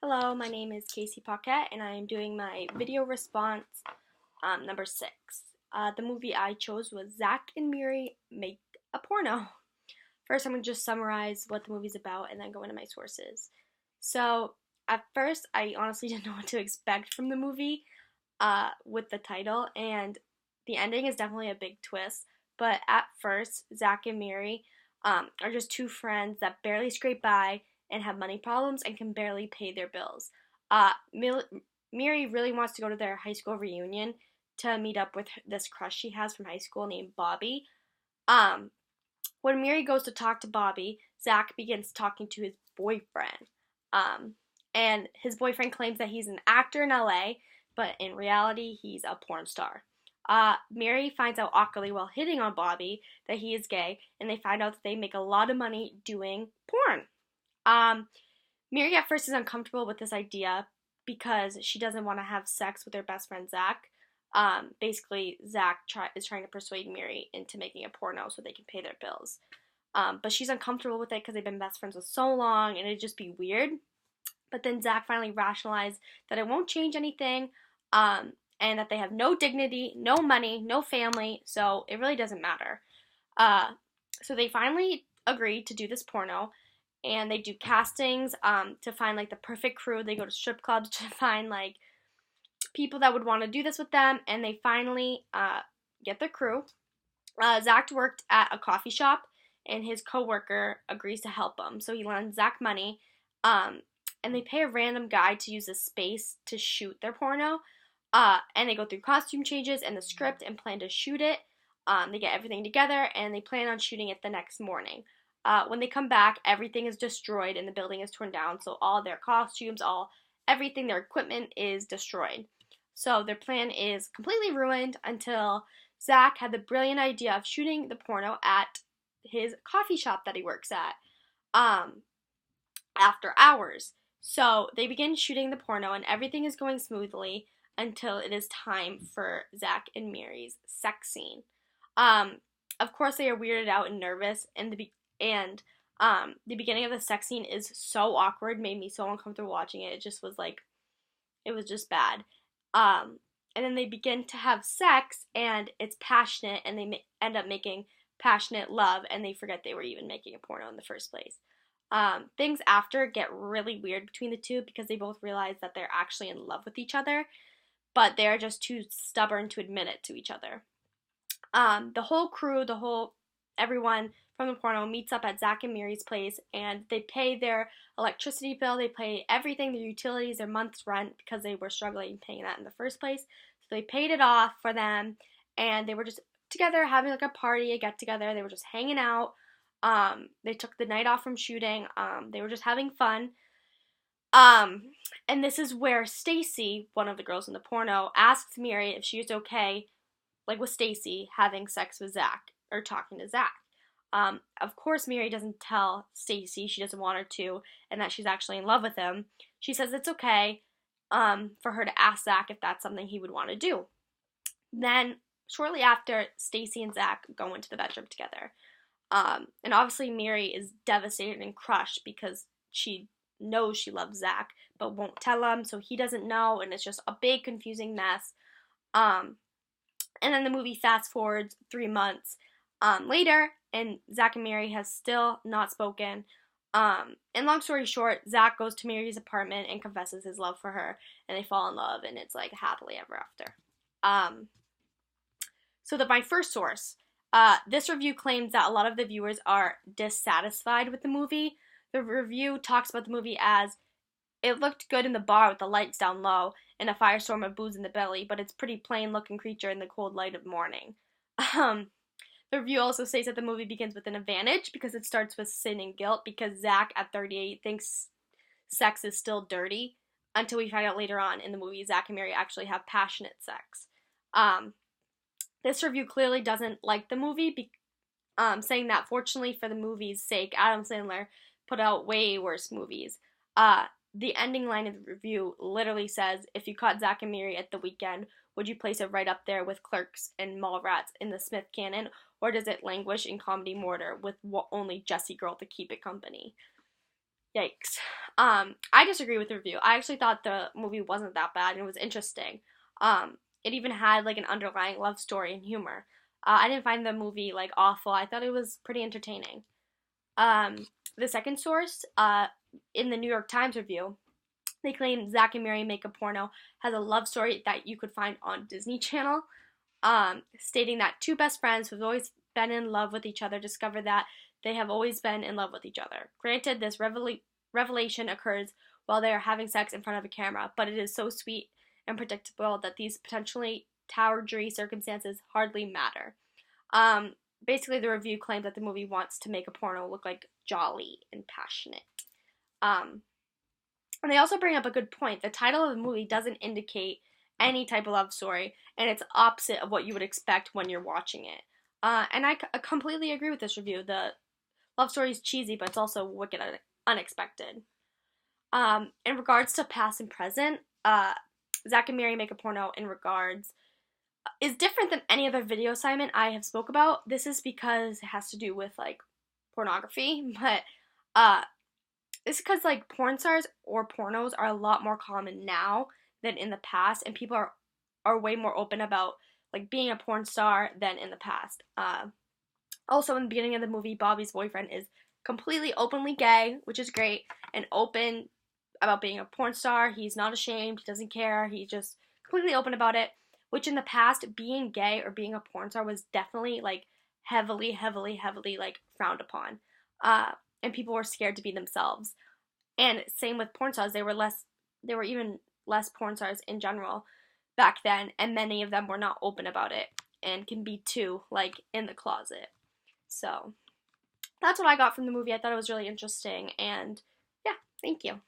Hello, my name is Casey Paquette, and I am doing my video response number 6. The movie I chose was Zack and Miri Make a Porno. First, I'm going to just summarize what the movie's about and then go into my sources. So, at first, I honestly didn't know what to expect from the movie with the title, and the ending is definitely a big twist. But at first, Zack and Miri are just two friends that barely scrape by and have money problems and can barely pay their bills. Miri really wants to go to their high school reunion to meet up with this crush she has from high school named Bobby. Um, when Miri goes to talk to Bobby, Zack begins talking to his boyfriend. Um, and his boyfriend claims that he's an actor in LA, but in reality, he's a porn star. Miri finds out awkwardly while hitting on Bobby that he is gay, and they find out that they make a lot of money doing porn. Um, Miri at first is uncomfortable with this idea because she doesn't want to have sex with her best friend Zack. Basically, Zack is trying to persuade Miri into making a porno so they can pay their bills. But she's uncomfortable with it because they've been best friends for so long and it'd just be weird. But then Zack finally rationalized that it won't change anything, and that they have no dignity, no money, no family, so it really doesn't matter. So they finally agreed to do this porno, and they do castings to find like the perfect crew. They go to strip clubs to find like people that would want to do this with them, and they finally get the crew. Zack worked at a coffee shop, and his coworker agrees to help him, so he lends Zack money. And they pay a random guy to use a space to shoot their porno. And they go through costume changes and the script and plan to shoot it. They get everything together and they plan on shooting it the next morning. When they come back, everything is destroyed and the building is torn down. So all their costumes, everything, their equipment is destroyed. So their plan is completely ruined until Zack had the brilliant idea of shooting the porno at his coffee shop that he works at after hours. So they begin shooting the porno and everything is going smoothly until it is time for Zack and Miri's sex scene. Of course, they are weirded out and nervous, and the beginning of the sex scene is so awkward, made me so uncomfortable watching it. It just was like, it was just bad. And then they begin to have sex, and it's passionate, and they end up making passionate love, and they forget they were even making a porno in the first place. Things after get really weird between the two because they both realize that they're actually in love with each other, but they're just too stubborn to admit it to each other. The whole crew, everyone from the porno meets up at Zack and Miri's place, and they pay their electricity bill, they pay everything, their utilities, their month's rent, because they were struggling paying that in the first place. So they paid it off for them, and they were just together having like a party, a get together. They were just hanging out. They took the night off from shooting. They were just having fun. And this is where Stacy, one of the girls in the porno, asks Miri if she is okay, like with Stacy, having sex with Zack, or talking to Zack. Of course, Miri doesn't tell Stacy she doesn't want her to, and that she's actually in love with him. She says it's okay, for her to ask Zack if that's something he would want to do. Then, shortly after, Stacy and Zack go into the bedroom together. And obviously Miri is devastated and crushed because she knows she loves Zack, but won't tell him, so he doesn't know, and it's just a big confusing mess. And then the movie fast forwards 3 months later, and Zack and Miri has still not spoken. And long story short, Zack goes to Miri's apartment and confesses his love for her, and they fall in love, and it's like happily ever after. So my first source. This review claims that a lot of the viewers are dissatisfied with the movie. The review talks about the movie as, it looked good in the bar with the lights down low and a firestorm of booze in the belly, but it's pretty plain looking creature in the cold light of morning. The review also says that the movie begins with an advantage because it starts with sin and guilt, because Zack at 38 thinks sex is still dirty, until we find out later on in the movie Zack and Miri actually have passionate sex. This review clearly doesn't like the movie, saying that fortunately for the movie's sake, Adam Sandler put out way worse movies. The ending line of the review literally says, if you caught Zack and Miri at the weekend, would you place it right up there with Clerks and Mallrats in the Smith canon, or does it languish in comedy mortar with only Jessie Girl to keep it company? Yikes. I disagree with the review. I actually thought the movie wasn't that bad and it was interesting. It even had like an underlying love story and humor. I didn't find the movie like awful. I thought it was pretty entertaining. The second source, in the New York Times review, they claim Zack and Miri Make a Porno has a love story that you could find on Disney Channel, stating that two best friends who've always been in love with each other discover that they have always been in love with each other. Granted, this revelation occurs while they are having sex in front of a camera, but it is so sweet and predictable that these potentially tawdry circumstances hardly matter. Basically, the review claimed that the movie wants to make a porno look like jolly and passionate. And they also bring up a good point. The title of the movie doesn't indicate any type of love story, and it's opposite of what you would expect when you're watching it. And I completely agree with this review. The love story is cheesy, but it's also wicked unexpected. In regards to past and present, Zack and Miri Make a Porno in regards is different than any other video assignment I have spoke about. This is because it has to do with like pornography, but it's because like porn stars or pornos are a lot more common now than in the past, and people are way more open about like being a porn star than in the past. Also, in the beginning of the movie, Bobby's boyfriend is completely openly gay, which is great, and open about being a porn star. He's not ashamed. He doesn't care. He's just completely open about it, which in the past, being gay or being a porn star was definitely like heavily like frowned upon. And people were scared to be themselves. And same with porn stars. They were even less porn stars in general back then, and many of them were not open about it and can be too like in the closet. So that's what I got from the movie. I thought it was really interesting, and yeah, thank you.